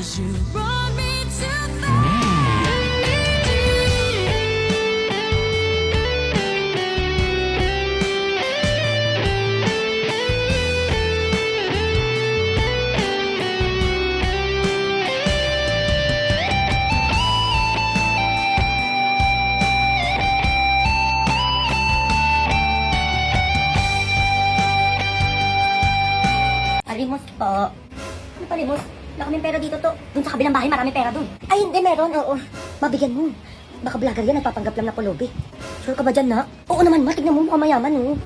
'Cause you brought me to Palimos po. Ano palimos? Wala kaming pera dito to. Doon sa kabilang bahay, marami pera doon. Ay, hindi, meron. Oo. Mabigyan mo. Baka vlogger yan, nagpapanggap lang na pulubi. Sure ka ba dyan, na? Oo naman, ma. Tignan mo, mukhang mayaman, oh.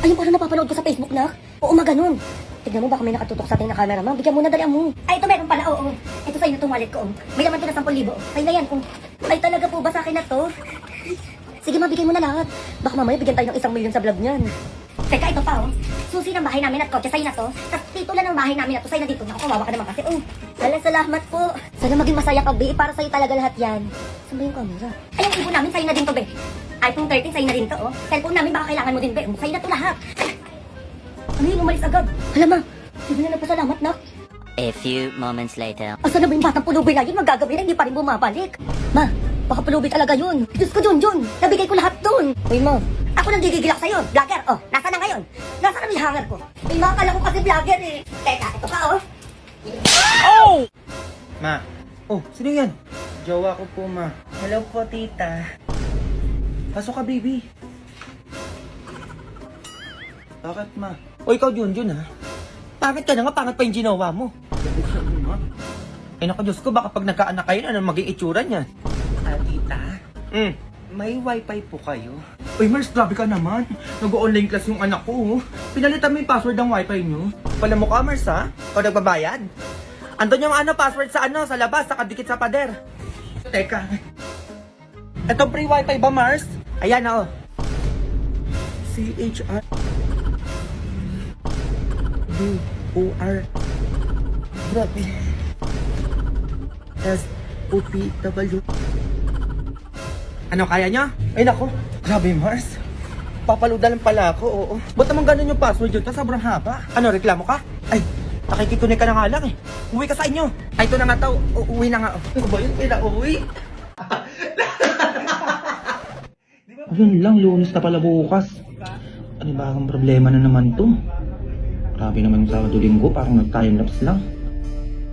Ayun, parang napapanood ko sa Facebook, na. Oo, maganon. Tignan mo, baka may nakatutok sa ating na camera, ma. Bigyan mo na, dalian mo. Ay, ito meron pala, oo. Ito sa'yo itong wallet ko, oh. May laman to na 10,000. Ay, na yan, oh. Ay, talaga po ba sa akin na to? Sige, mabigay mo na lahat. Baka mamaya bigyan tayo ng 1,000,000 sa vlog niyan. Teka, ito pa, oh. Susi ng bahay namin at kotse, sa'yo na to. Tapos titulo ng bahay namin at to, sa'yo na dito. Naku, kawawa ka naman kasi, oh. Salamat po. Sana maging masaya ka, be. Para sa'yo talaga lahat yan. Saan ba yung camera? Ay, yung ibon namin, sa'yo na din to, be. iPhone 13, sa'yo na din to, oh. Cellphone namin, baka kailangan mo din, be. Sa'yo na to lahat. Ano yun, umalis agad? Hala, ma. Hindi na nagpasalamat, na. A few moments later. Asan na ba yung batang pulubi na yun? Magagabi na, hindi pa rin bumabalik. Ma, baka pulubi talaga yun. Diyos ko, John. Nabigay ko lahat dun. Uy, ma. Ako nang gigigil ako sa'yo. Vlogger, oh. Nasaan na ngayon? Nasaan na yung hanger ko? Ay, ma, akala ko kasi vlogger, eh. Teka, ito ka, oh. Oh! Ma. Oh, sino yan? Jowa ko po, ma. Hello po, tita. Pasok ka, baby. Bakit, ma? O, ikaw, Junjun, ha? Pangit ka na nga, pangit pa yung ginawa mo. Ma? Eh, naku, Diyos ko, baka pag nagkaanak kayo, ano maging itsura niyan? Tita? May wifi po kayo? Uy, Mars, grabe ka naman. Nag-online class yung anak ko, oh. Pinalitan mo yung password ng wifi nyo. Pala mo ka, Mars, ha? O nagbabayad? Andun yung password sa sa labas, nakadikit sa pader. Teka. Ito free wifi ba, Mars? Ayan, oh. CHR BOR Grabe. SOPW. Ano, kaya nyo? Ay, nako. Grabe, Mars. Papaluda lang pala ako, oo. Ba't naman ganun yung password yun? Sobrang haba. Ano, reklamo ka? Ay, nakikitunay ka na nga lang eh. Uwi ka sa inyo. Ay, ito na nga tao. Uwi na nga. Ano ba yun? Pinauwi? Ayun lang, Lunes na pala bukas. Ano ba ang problema na naman to? Grabe naman yung Sabado Linggo, parang nag-time lapse lang.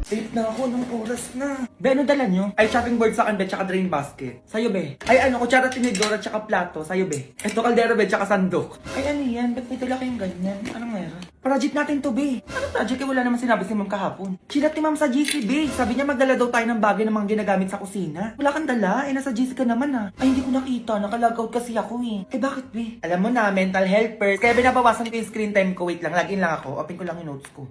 Late na ako ng oras na. Be, ano dala nyo? Ay, chopping board sa akin, be, tsaka drain basket. Sa'yo, be. Ay, ano, kutsara, tinidora, tsaka plato. Sa'yo, be. Ito, kaldero, be, tsaka sandok. Ay, ano yan? Ba't may dala kayong ganyan? Anong meron? Project natin to, be. Anong project? Wala naman sinabi si ma'am kahapon. Chinat ni ma'am sa GC, be. Sabi niya magdala daw tayo ng bagay ng mga ginagamit sa kusina. Wala kang dala? Eh, nasa GC ka naman, ah. Ay, hindi ko nakita. Nakalogout kasi ako, eh. Eh, bakit, be? Alam mo na, mental health first. Kaya binabawasan ko yung screen time ko. Wait lang, login lang ako. Open ko lang yung notes ko.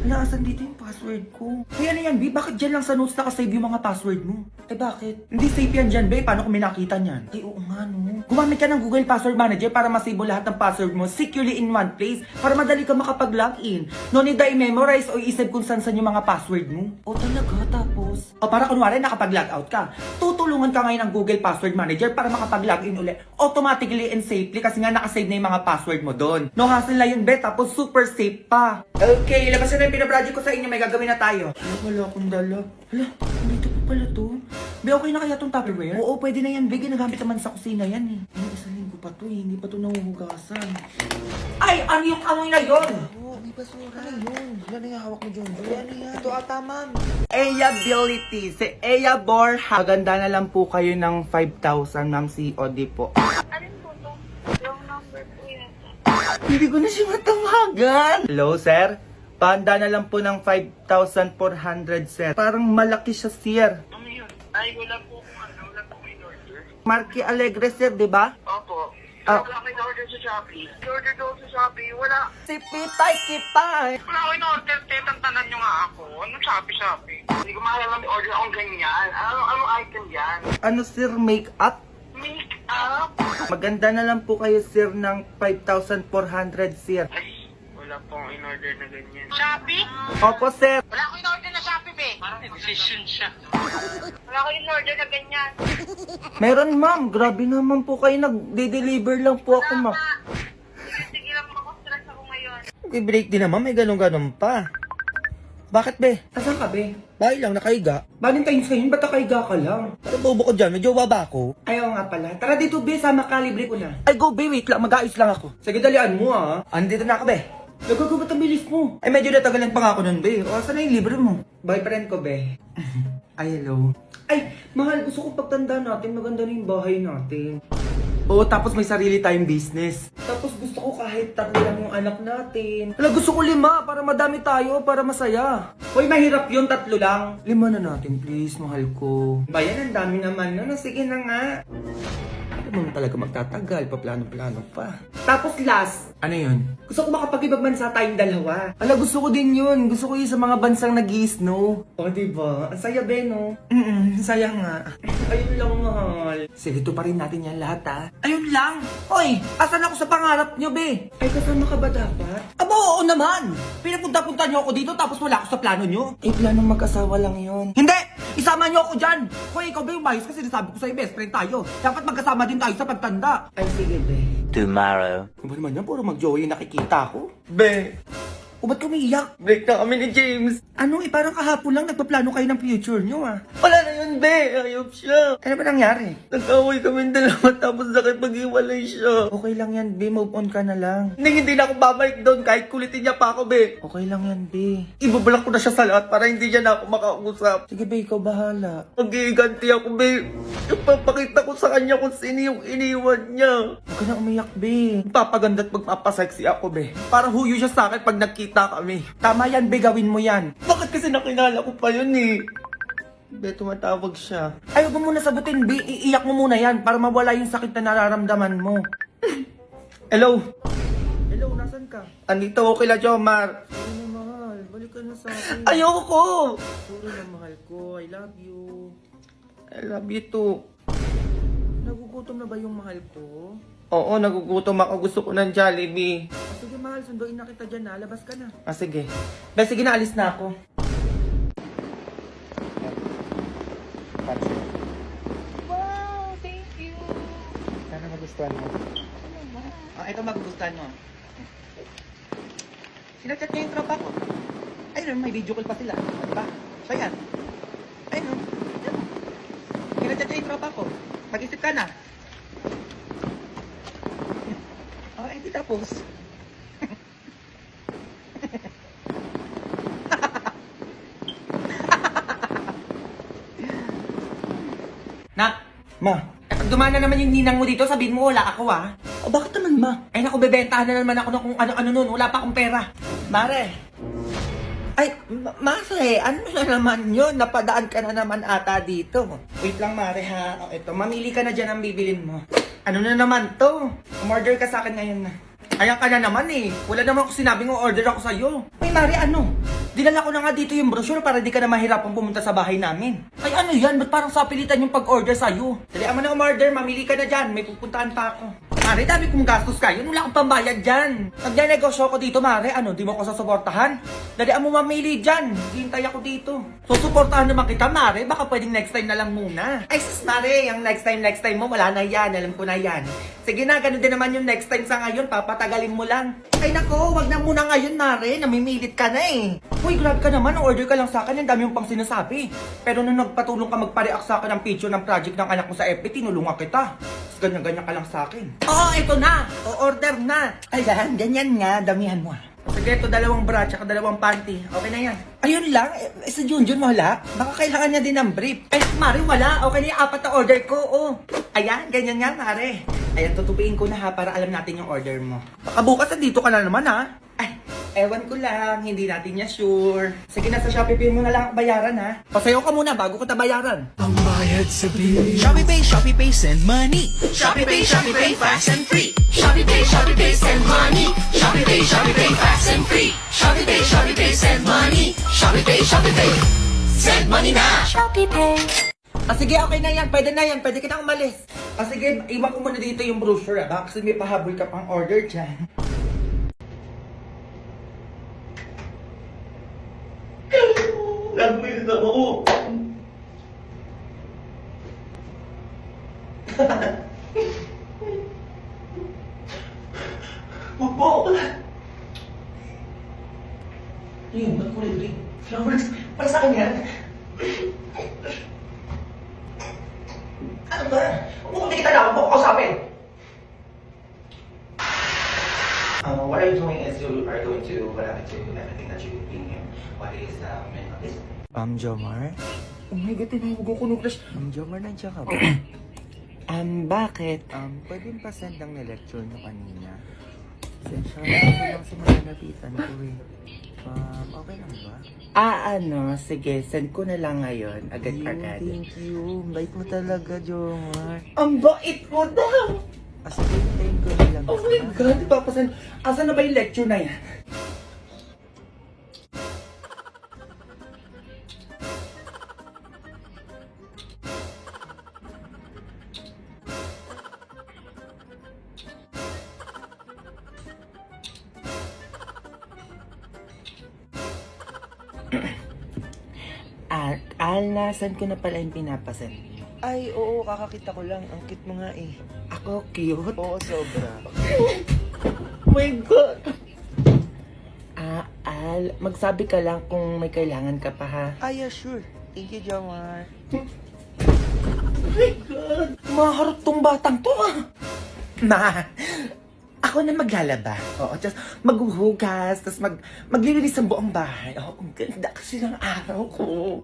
Hala, asan dito yung password ko? Kaya ano yan, B? Bakit dyan lang sa notes nakasave yung mga password mo? Eh bakit? Hindi safe yan dyan, B. Paano kung may nakita niyan? Ay, oo nga, no. Gumamit ka ng Google Password Manager para masave mo lahat ng password mo securely in one place para madali ka makapag-login. No need na i-memorize o i-save kung saan yung mga password mo. O talaga, tapos? O para kunwari nakapag-logout ka. Tutulungan ka ngayon ng Google Password Manager para makapag-login ulit automatically and safely kasi nga nakasave na yung mga password mo doon. No hassle na yun, B. Tapos super safe pa. Okay, labas na yung pinaproject ko sa inyo. May gagawin na tayo. Ay, wala akong dala. Hala, dito pa pala to. Be, okay na kaya tong Tupperware? Oo, pwede na yan. Be, ginagamit naman sa kusina yan eh. Ay, isang linggo pa to eh. Hindi pa to nahuhugasan. Ay, ano yung amoy na yun? Oo, may basura. Ano yun? Wala na yung hawak mo dyan. Ano yan? Ito ata, ma'am. Ability. Si Aya Borja. Maganda na lang po kayo ng 5,000, ma'am. COD po. Alin po to? Wrong number po yan. Hindi ko na siya matawagan. Hello, sir? Panda na lang po ng 5,400, sir. Parang malaki siya, sir. Ano yun? Ay, wala po in order. Marky Alegre, sir, di ba? Opo. Ah. Wala ko in order sa Shopee. In-order daw sa Shopee, wala. Si Pitay Kitay. Wala ko in order, tetantanan nyo nga ako. Anong Shopee? Hindi ko maalala may order akong ganyan. Anong item yan? Ano, sir, make-up? Make up? Maganda na lang po kayo, sir, ng 5,400, sir. Ay, wala po akong in-order na ganyan. Shopee? Opo, sir. Wala ko in-order na Shopee, be. Parang decision siya. Wala ko in-order na ganyan. Meron, ma'am. Grabe naman po kayo. Nag-deliver lang po ako, ma'am. Sige lang ako, stress ako ngayon. I-break din naman. May ganun-ganun pa. Bakit, be? Asan ka, be? Bahay lang, nakahiga. Valentine's ngayon, ba't nakahiga ka lang? Ano bobo ko dyan? May jowa ba ako? Ayaw nga pala. Tara dito, be. Sama ka, libre ko na. Ay, go, be. Wait lang. Mag-aayos lang ako. Sige, dalian mo, ha? Andito na ako, be. Nagagabat ang bilis mo. Ay, medyo natagalan pa nga ako nun, be. O, saan na yung libre mo? Boyfriend ko, be. Ay, hello. Ay, mahal. Gusto ko pagtanda natin. Maganda na yung bahay natin. Oo, tapos may sarili tayong business. Tapos gusto ko kahit 3 lang yung anak natin. Wala, gusto ko 5 para madami tayo, para masaya. Hoy, mahirap yun, 3 lang. 5 na natin, please, mahal ko. Bayan, ang dami naman. Ano, sige na nga. Ano mo talaga magtatagal, paplano-plano pa. Tapos last, ano yun? Gusto ko makapag-ibang bansa tayong dalawa. Ala, gusto ko din yun. Gusto ko yun sa mga bansang nag-i-snow. O, diba? Ang saya, Ben, no? Saya nga. Ayun lang, mahal. Sige, ito pa rin natin yan lahat, ha? Ayun lang. Hoy, asan ako sa pangarap nyo, be? Ay, kasama ka ba dapat? Aba, oo naman. Pinapunta-punta nyo ako dito tapos wala ako sa plano nyo. Eh, planong mag-asawa lang yun. Hindi! Isama nyo ako dyan! Hoy, ikaw ba yung bias kasi nasabi ko sa'yo, best friend tayo. Dapat magkasama din tayo sa pagtanda. Ay, sige, be. Tomorrow. Ano ba naman yan? Puro mag-joey nakikita ko. Be! O ba't kumiyak? Break na kami ni James. Ano eh, parang kahapon lang nagpaplano kayo ng future nyo ah. Wala na yun, be. Ayop siya. Ano ba nangyari? Nag-away kami dalawa tapos nakipag-iwalay siya. Okay lang yan, be. Move on ka na lang. Hindi na ako babalik doon kahit kulitin niya pa ako, be. Okay lang yan, be. Ibablock ko na siya sa lahat para hindi niya na ako makausap. Sige, be. Ikaw bahala. Mag-iiganti ako, be. Ipapakita ko sa kanya kung sino yung iniwan niya. Huwag ka na umiyak, be. Papaganda't magpapasexy ako, be. Para huyo siya sa akin pag nagkita kami. Tama yan, be. Gawin mo yan. Bakit kasi nakilala ko pa yun eh? Be, tumatawag siya. Ayaw mo muna sagutin, be. Iiyak mo muna yan para mawala yung sakit na nararamdaman mo. Hello? Hello, nasan ka? Andito ako kila Jomar. Sorry na, mahal. Balik ka na sa akin. Ayoko! Sorry na, mahal ko. I love you. I love you too. Nagugutom na ba yung mahal ko? Oo, nagugutom ako. Gusto ko ng Jollibee. Sige, mahal. Sunduin na kita dyan na. Labas ka na. Sige. Be, sige na. Alis na ako. Wow, thank you. Sana magustuhan mo. Ito magugustuhan mo. Sinachat niya yung tropa ko. Ayun, may video call pa sila. Diba? So yan. Ayun. Sinachat niya yung tropa ko. Mag-isip ka na. Di tapos. Nak! Ma! Pag dumaan na naman yung ninang mo dito, sabihin mo wala ako ah. O bakit naman, ma? Ay naku, bebentahan na naman ako ng kung ano-ano nun. Wala pa akong pera. Mare! Ay, Mare, ano na naman yun? Napadaan ka na naman ata dito. Wait lang, Mare ha. O, ito, mamili ka na dyan ang bibilin mo. Ano na naman to? Umorder ka sa akin ngayon na. Ayan ka na naman eh. Wala naman ako sinabing order ako sa'yo. Ay, Mari, ano? Dinala ko na nga dito yung brochure para di ka na mahirapan pumunta sa bahay namin. Ay, ano yan? Ba't parang sapilitan yung pag-order sa'yo? Dali mo na umorder, mamili ka na dyan. May pupuntahan pa ako. Mari, dami kong gastos kayo. Wala akong pambayad dyan. Nagnenegosyo ko dito, Mari. Ano, di mo ako sasuportahan? Dali mo mamili dyan. Hintay ako dito. Susuportahan naman kita, Mari. Baka pwedeng next time na lang muna. Ay, sis, Mari. Yung next time mo, wala na yan. Alam ko na yan. Sige na, ganun din naman yung next time sa ngayon. Papatagalin mo lang. Ay, nako. Wag na muna ngayon, Mari. Namimilit ka na eh. Uy, grabe ka naman. Order ka lang sa akin. Ang dami yung pang sinasabi. Pero nung nagpatulong ka magpa-react sa akin ng picture ng project ng anak mo sa FB, tinulungan kita. Ganyan-ganyan ka lang sa akin. Oo, ito na. O-order na. Ayan, ganyan nga. Damihan mo. Sige, ito 2 bra tsaka 2 panty. Okay na yan. Ayun lang. Sa Junjun mo wala? Baka kailangan niya din ng brief. Ay, Mari, wala. Okay na yung 4 na order ko. Oh. Ayan, ganyan nga, Mari. Ayan, tutupiin ko na ha para alam natin yung order mo. Baka bukas dito ka na naman ha. Ay, ewan ko lang. Hindi natin niya sure. Sige na, sa Shopee mo na lang bayaran ha. Pasayo ka muna bago ko bayaran. Shopee Pay, send money. Shopee Pay, fast and free. Shopee Pay, send money. Shopee Pay, fast and free. Shopee Pay, send money. Shopee Pay, send money na. Shopee Pay. Sige, okay na yan. Pwede na yan. Pwede ka na umalis. Sige, iwan ko muna dito yung brochure baka kasi may pahabol ka pang order dyan. Nagmiss ako. Bubo! Yun, ba't kulay green? Flower to everything that you're doing and what is this? Jomar? Oh my God, tinawag ako nung crush. Jomar, nandiyan ka ba? Bakit? Pwede pa send ang na-lecture nyo kanina. Sensya na ako lang sa mga napitan ko eh. Okay lang ba? Sige, send ko na lang ngayon. Agad-agad. Thank you. Bait mo talaga, Jomar. Ang bait mo daw! Sige, thank ko na lang. Oh my God, ipapasan. Asan na ba yung lecture na yan? Nasan ko na pala yung pinapasan? Ay, oo, kakakita ko lang. Ang cute mo nga eh. Ako, cute? Oo, sobra. Oh my God! Magsabi ka lang kung may kailangan ka pa ha? Yeah, sure. Thank you, Jomar. Oh my God! Maharap tong batang to ako na maglalaba. Oo, just maghuhugas, tapos maglilinis ang buong bahay. Ang ganda kasi ng araw ko.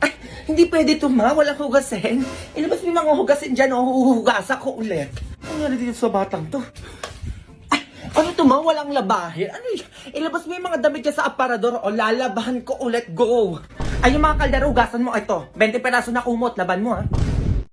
Ay, hindi pwede ito walang hugasin. Ilabas mo yung mga hugasin dyan, huhugas ako ulit. Ano nga dito sa batang to? Ay, ano ito walang labahin? Ano yun? Ilabas mo yung mga damit dyan sa aparador, lalabahan ko ulit, go! Ay, yung mga kaldero, hugasan mo ito. 20 peraso na kumot, laban mo ha.